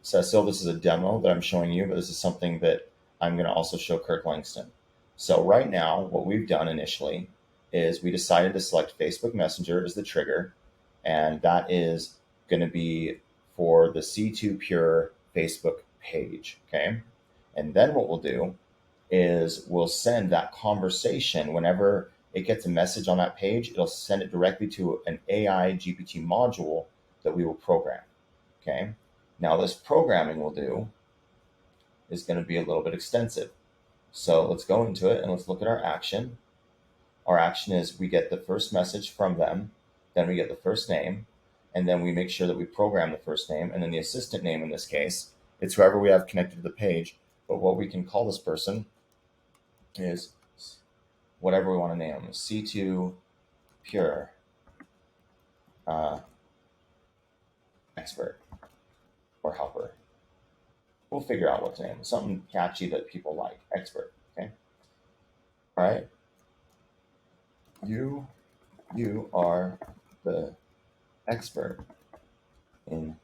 So still, this is a demo that I'm showing you, but this is something that I'm going to also show Kirk Langston. So right now, what we've done initially is we decided to select Facebook Messenger as the trigger, and that is going to be for the C2 Pure Facebook page. Okay. And then what we'll do is we'll send that conversation whenever it gets a message on that page, it'll send it directly to an AI GPT module that we will program. Okay. Now, this programming we'll do is going to be a little bit extensive. So let's go into it and let's look at our action. Our action is we get the first message from them, then we get the first name, and then we make sure that we program the first name, and then the assistant name in this case, it's whoever we have connected to the page. But what we can call this person is whatever we want to name them. C2 Pure Expert or Helper. We'll figure out what to name. Something catchy that people like. Expert. Okay. All right. You are the expert in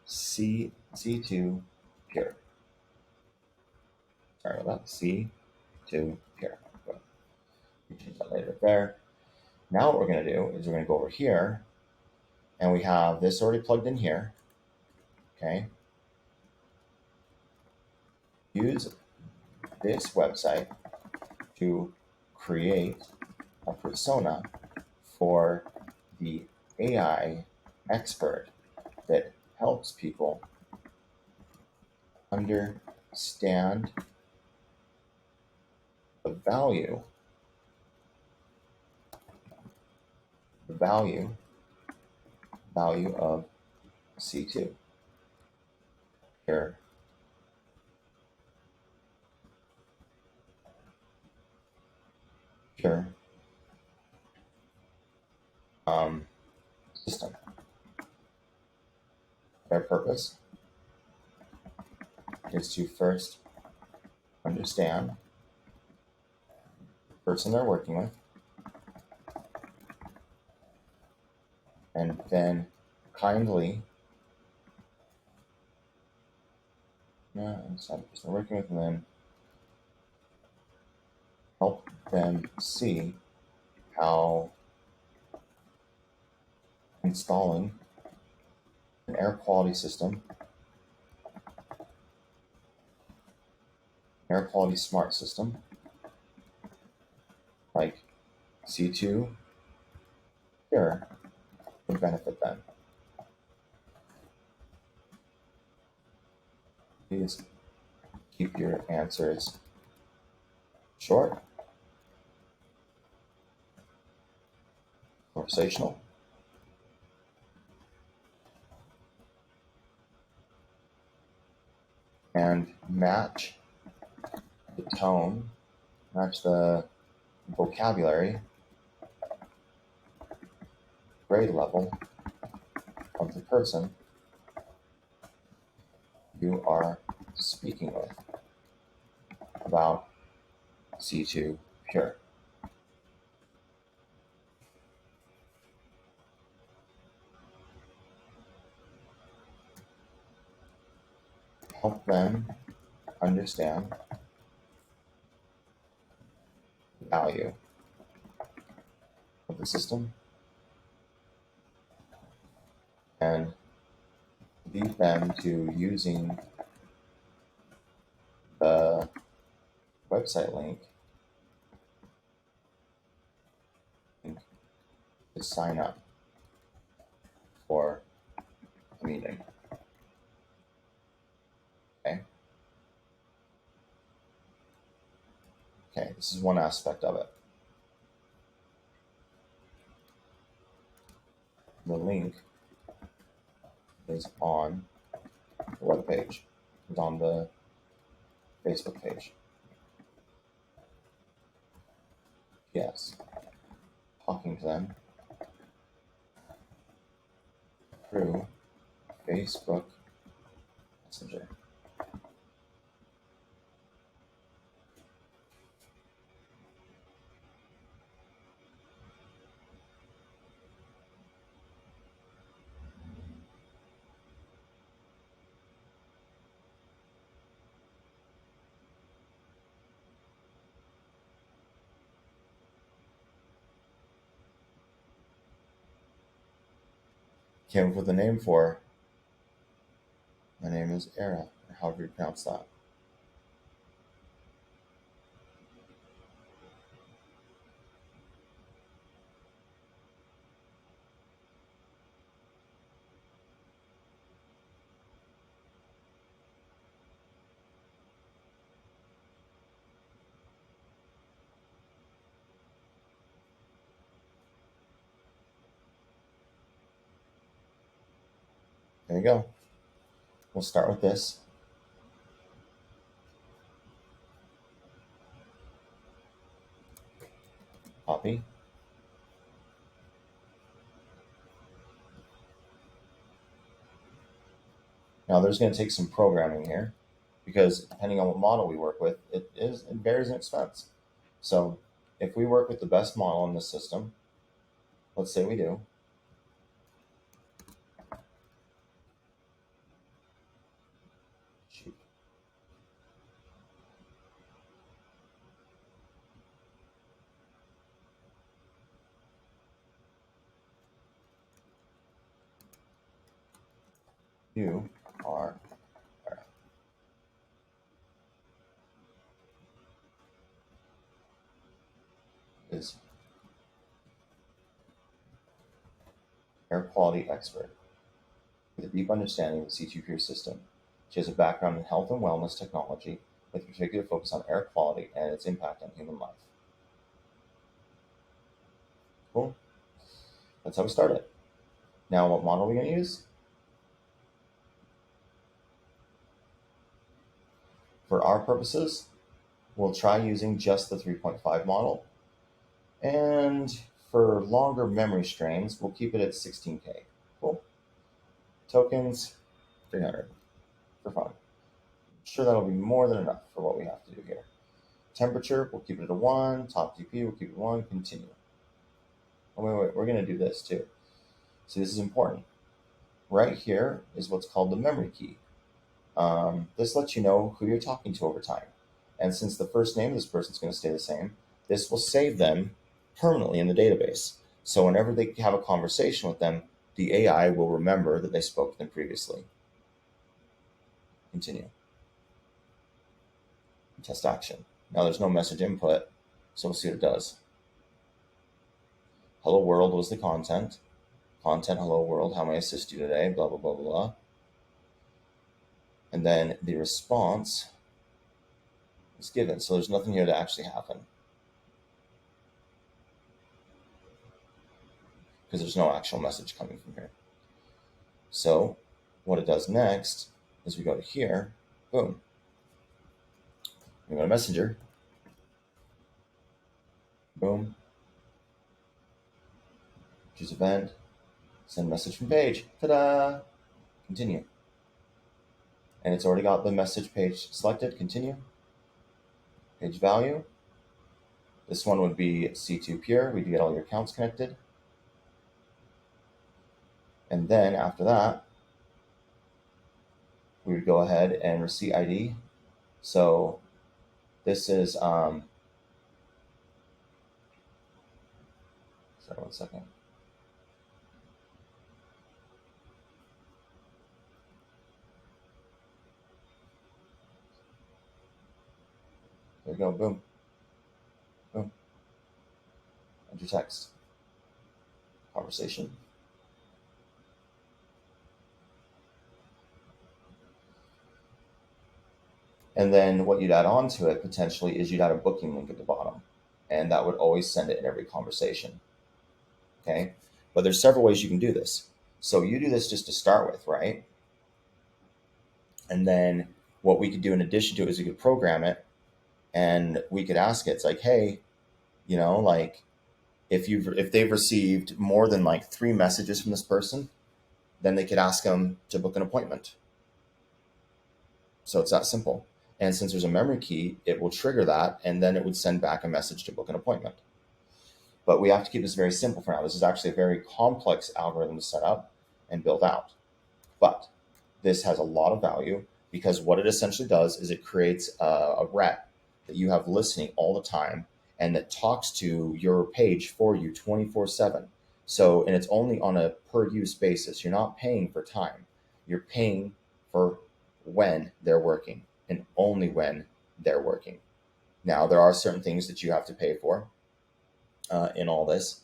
C2 Pure. Sorry about that. C2 Pure. We change that later there. Now what we're going to do is we're going to go over here, and we have this already plugged in here. Okay. Use this website to create a persona for the AI expert that helps people understand the value of C2. Here, sure. System. Their purpose is to first understand the person they're working with, and then kindly understand the person they're working with, and then help them see how installing an air quality system, air quality smart system like C2 Pure would benefit them. Please keep your answers short, conversational, and match the tone, match the vocabulary, grade level of the person you are speaking with about C2 Pure. Help them understand the value of the system and lead them to using the website link to sign up for a meeting. Okay. Okay, this is one aspect of it. The link is on the web page, is on the Facebook page. Yes, talking to them through Facebook Messenger. came up with a name for. My name is Era, or however you pronounce that. There you go. We'll start with this. Copy. Now there's going to take some programming here because depending on what model we work with, it varies in expense. So if we work with the best model in this system, let's say we do, shoot, you are is air quality expert with a deep understanding of the C2 system. She has a background in health and wellness technology with particular focus on air quality and its impact on human life. Cool. That's how we started. Now, what model are we going to use? For our purposes, we'll try using just the 3.5 model. And for longer memory strains, we'll keep it at 16K. Cool. Tokens, 300 for fun. I'm sure that'll be more than enough for what we have to do here. Temperature, we'll keep it at a 1. Top TP, we'll keep it 1. Continue. Oh, wait, we're going to do this too. See, this is important. Right here is what's called the memory key. This lets you know who you're talking to over time. And since the first name of this person is going to stay the same, this will save them permanently in the database. So whenever they have a conversation with them, the AI will remember that they spoke to them previously. Continue. Test action. Now there's no message input, so we'll see what it does. Hello world was the content. Content, hello world, how may I assist you today? Blah, blah, blah, blah, blah. And then the response is given. So there's nothing here to actually happen, because there's no actual message coming from here. So what it does next is we go to here, boom. We go to Messenger, boom. Choose event, send message from page, ta-da, continue. And it's already got the message page selected, continue. Page value. This one would be C2 pure, we do get all your accounts connected. And then after that, we would go ahead and receipt ID. So this is, sorry, 1 second. There you go, boom, boom. Enter text, conversation. And then what you'd add on to it potentially is you'd add a booking link at the bottom, and that would always send it in every conversation. Okay, but there's several ways you can do this. So you do this just to start with, right? And then what we could do in addition to it is we could program it, and we could ask it, it's like, hey, like if they've received more than like 3 messages from this person, then they could ask them to book an appointment. So it's that simple. And since there's a memory key, it will trigger that, and then it would send back a message to book an appointment. But we have to keep this very simple for now. This is actually a very complex algorithm to set up and build out. But this has a lot of value because what it essentially does is it creates a rep that you have listening all the time and that talks to your page for you 24/7. So, and it's only on a per use basis. You're not paying for time. You're paying for when they're working and only when they're working. Now, there are certain things that you have to pay for in all this.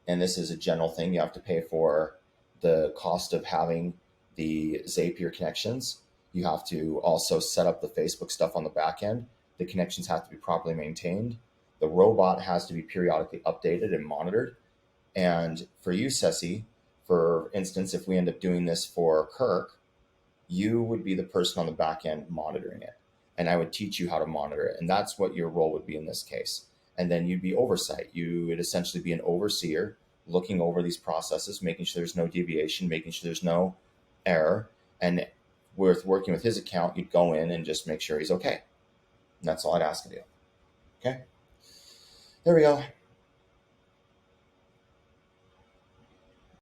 And this is a general thing. You have to pay for the cost of having the Zapier connections. You have to also set up the Facebook stuff on the back end. The connections have to be properly maintained. The robot has to be periodically updated and monitored. And for you, Ceci, for instance, if we end up doing this for Kirk, you would be the person on the back end monitoring it. And I would teach you how to monitor it. And that's what your role would be in this case. And then you'd be oversight. You would essentially be an overseer, looking over these processes, making sure there's no deviation, making sure there's no error. And with working with his account, you'd go in and just make sure he's okay. And that's all I'd ask of you. Okay. There we go.